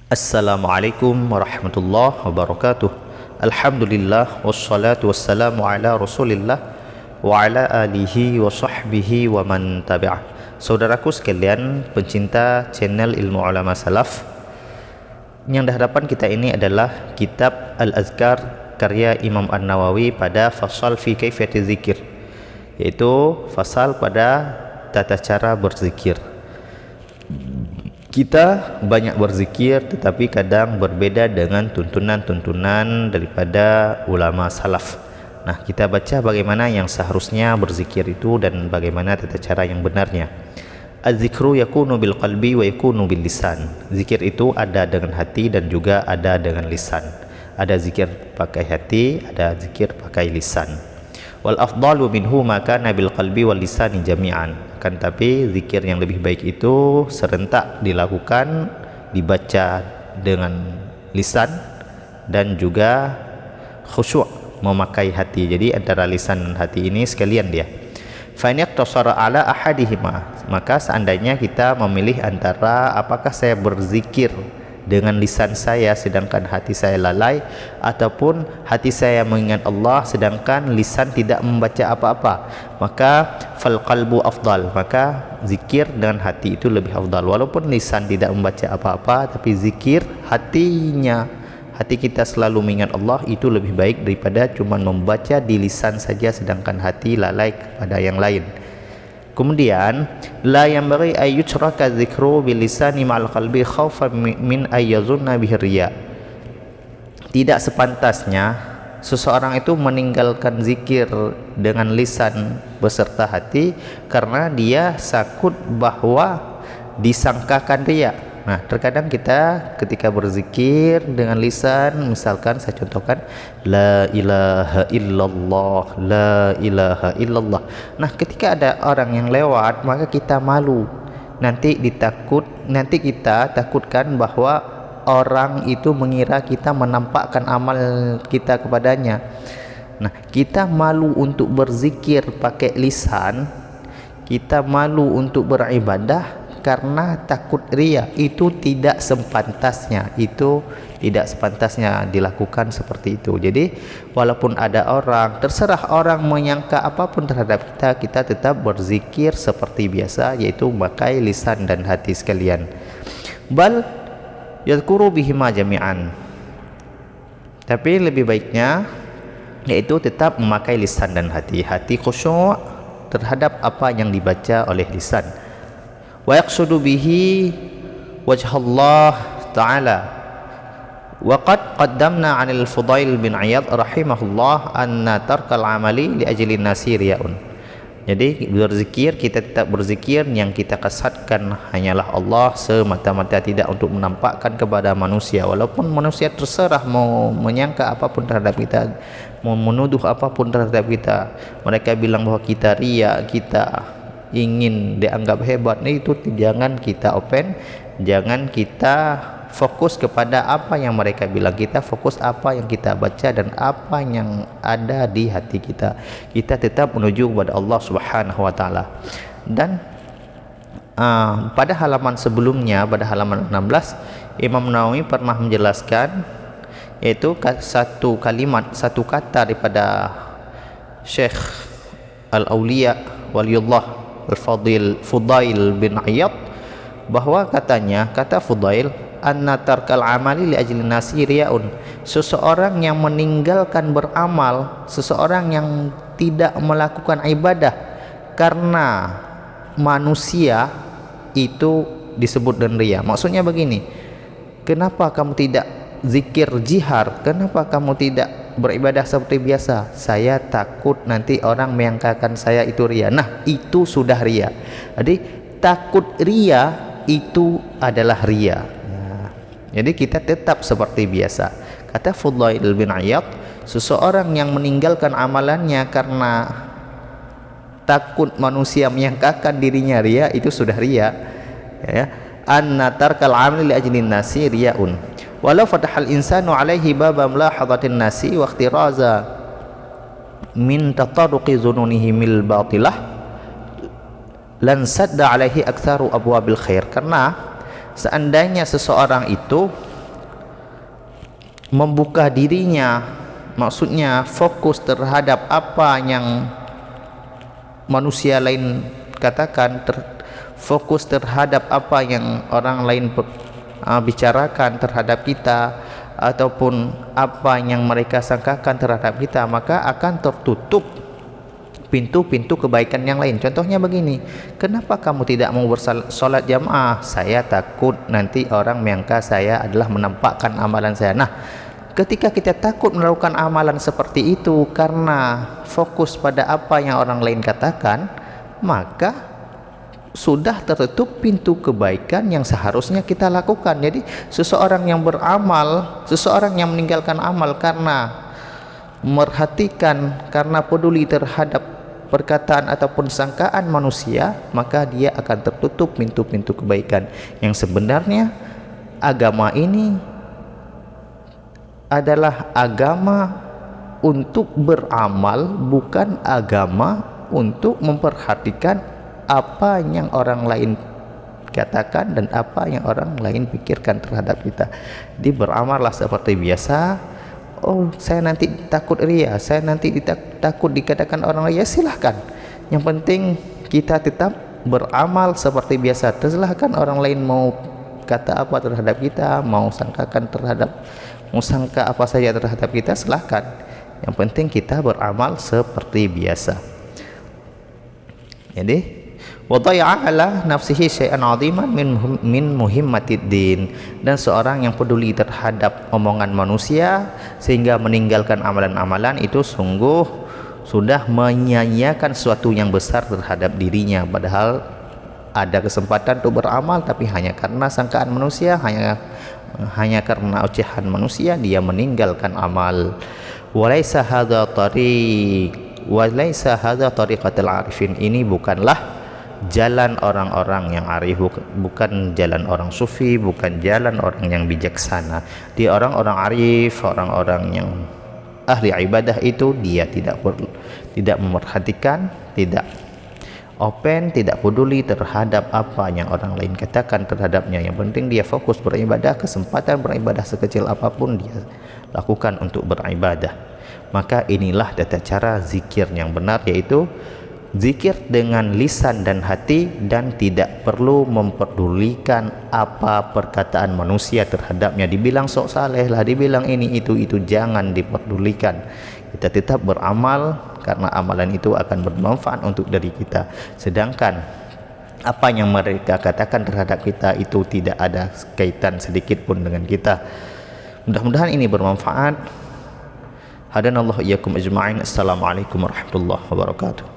Assalamualaikum warahmatullahi wabarakatuh. Alhamdulillah wassalatu wassalamu ala Rasulillah wa ala alihi wa sahbihi wa man tabi'ah. Saudaraku sekalian, pencinta channel Ilmu Ulama Salaf, yang di hadapan kita ini adalah kitab Al-Azkar karya Imam An-Nawawi pada fasal fi kaifiyati zikir, yaitu fasal pada tata cara berzikir. Kita banyak berzikir, tetapi kadang berbeda dengan tuntunan-tuntunan daripada ulama salaf. Nah, kita baca bagaimana yang seharusnya berzikir itu dan bagaimana tata cara yang benarnya. Az-zikru yakunu bil qalbi wa yakunu bil lisan. Zikir itu ada dengan hati dan juga ada dengan lisan. Ada zikir pakai hati, ada zikir pakai lisan. Wal afdalu minhu maka nabil qalbi wal lisani jami'an. Kan tapi zikir yang lebih baik itu serentak dilakukan, dibaca dengan lisan dan juga khusyuk, memakai hati. Jadi antara lisan dan hati ini sekalian dia. Fa in iqtasara ala ahadihima, maka seandainya kita memilih antara apakah saya berzikir dengan lisan saya sedangkan hati saya lalai, ataupun hati saya mengingat Allah sedangkan lisan tidak membaca apa-apa, maka fal qalbu afdal, maka zikir dengan hati itu lebih afdal. Walaupun lisan tidak membaca apa-apa, tapi zikir hati kita selalu mengingat Allah, itu lebih baik daripada cuma membaca di lisan saja sedangkan hati lalai kepada yang lain. Kemudian la yanbaghi ay yushraka dzikru bil lisani ma'al qalbi khaufan min ay yazunna bihi riya. Tidak sepantasnya seseorang itu meninggalkan zikir dengan lisan beserta hati karena dia takut bahwa disangkakan riya. Nah, terkadang kita ketika berzikir dengan lisan, misalkan saya contohkan la ilaha illallah, la ilaha illallah. Nah, ketika ada orang yang lewat, maka kita malu. Nanti kita takutkan bahwa orang itu mengira kita menampakkan amal kita kepadanya. Nah, kita malu untuk berzikir pakai lisan, kita malu untuk beribadah karena takut riya. Itu tidak sepantasnya, dilakukan seperti itu. Jadi walaupun ada orang, terserah orang menyangka apapun terhadap kita, kita tetap berzikir seperti biasa, yaitu memakai lisan dan hati sekalian. Bal yadhkuru bihima jami'an, tapi lebih baiknya yaitu tetap memakai lisan dan hati khusyuk terhadap apa yang dibaca oleh lisan. Wa yaqsudu bihi wajhallah ta'ala. Wa qad qaddamna 'anil Fudail bin Iyad rahimahullah anna tarkal amali li ajli nasi riya'un. Jadi berzikir, kita tetap berzikir, yang kita kasatkan hanyalah Allah semata-mata, tidak untuk menampakkan kepada manusia. Walaupun manusia terserah mau menyangka apapun terhadap kita, mau menuduh apapun terhadap kita, mereka bilang bahwa kita riya, kita ingin dianggap hebat, itu jangan kita open, jangan kita fokus kepada apa yang mereka bilang. Kita fokus apa yang kita baca dan apa yang ada di hati kita. Kita tetap menuju kepada Allah Subhanahu wa taala. Dan pada halaman sebelumnya, pada halaman 16, Imam Nawawi pernah menjelaskan, yaitu satu kata daripada Syekh Al-Auliya Waliullah Fudail bin Iyad, bahwa kata Fudail, anna tarkal amali li ajli nasi riya'un. Seseorang yang meninggalkan beramal, seseorang yang tidak melakukan ibadah karena manusia, itu disebut dengan riya. Maksudnya begini, kenapa kamu tidak zikir jihar, kenapa kamu tidak beribadah seperti biasa? Saya takut nanti orang menyangkakan saya itu riya. Nah, itu sudah riya. Jadi takut riya itu adalah riya. Jadi kita tetap seperti biasa. Kata Fudail bin Iyad, seseorang yang meninggalkan amalannya karena takut manusia menyangkakan dirinya riya, itu sudah riya. Ya. Anna tarkal amali li ajli nasi riya'un. Walau fatahal insanu alaihi baba mulahadatin nasi wa ikhtiraza min tatarruqi zununihi mil batilah lan sadda alaihi aktsaru abwabil khair. Karena seandainya seseorang itu membuka dirinya, maksudnya fokus terhadap apa yang manusia lain katakan, fokus terhadap apa yang orang lain bicarakan terhadap kita, ataupun apa yang mereka sangkakan terhadap kita, maka akan tertutup pintu-pintu kebaikan yang lain. Contohnya begini, kenapa kamu tidak mau bersolat jamaah? Saya takut nanti orang menyangka saya adalah menampakkan amalan saya. Nah, ketika kita takut melakukan amalan seperti itu karena fokus pada apa yang orang lain katakan, maka sudah tertutup pintu kebaikan yang seharusnya kita lakukan. Jadi seseorang yang beramal, seseorang yang meninggalkan amal karena merhatikan, karena peduli terhadap perkataan ataupun sangkaan manusia, maka dia akan tertutup pintu-pintu kebaikan. Yang sebenarnya agama ini adalah agama untuk beramal, bukan agama untuk memperhatikan apa yang orang lain katakan dan apa yang orang lain pikirkan terhadap kita. Jadi beramallah seperti biasa. Oh, saya nanti takut ria, saya nanti takut dikatakan orang ria, silahkan. Yang penting kita tetap beramal seperti biasa. Silahkan orang lain mau kata apa terhadap kita, mau sangka apa saja terhadap kita, silahkan. Yang penting kita beramal seperti biasa. Jadi wadai'a ala nafsihi syai'an 'aziman min muhimmatid din, dan seorang yang peduli terhadap omongan manusia sehingga meninggalkan amalan-amalan itu sungguh sudah menyia-nyiakan sesuatu yang besar terhadap dirinya. Padahal ada kesempatan untuk beramal, tapi hanya karena sangkaan manusia, hanya karena ocehan manusia, dia meninggalkan amal. Walaysa hadza tariqatul arifin, ini bukanlah jalan orang-orang yang arif, bukan jalan orang sufi, bukan jalan orang yang bijaksana. Di orang-orang arif, orang-orang yang ahli ibadah itu dia tidak memerhatikan, tidak open, tidak peduli terhadap apa yang orang lain katakan terhadapnya. Yang penting dia fokus beribadah, kesempatan beribadah sekecil apapun dia lakukan untuk beribadah. Maka inilah tata cara zikir yang benar, yaitu zikir dengan lisan dan hati, dan tidak perlu memperdulikan apa perkataan manusia terhadapnya. Dibilang sok saleh lah, dibilang ini itu jangan diperdulikan. Kita tetap beramal karena amalan itu akan bermanfaat untuk diri kita. Sedangkan apa yang mereka katakan terhadap kita itu tidak ada kaitan sedikit pun dengan kita. Mudah-mudahan ini bermanfaat. Hadanallahu iyyakum ajma'in. Assalamualaikum warahmatullahi wabarakatuh.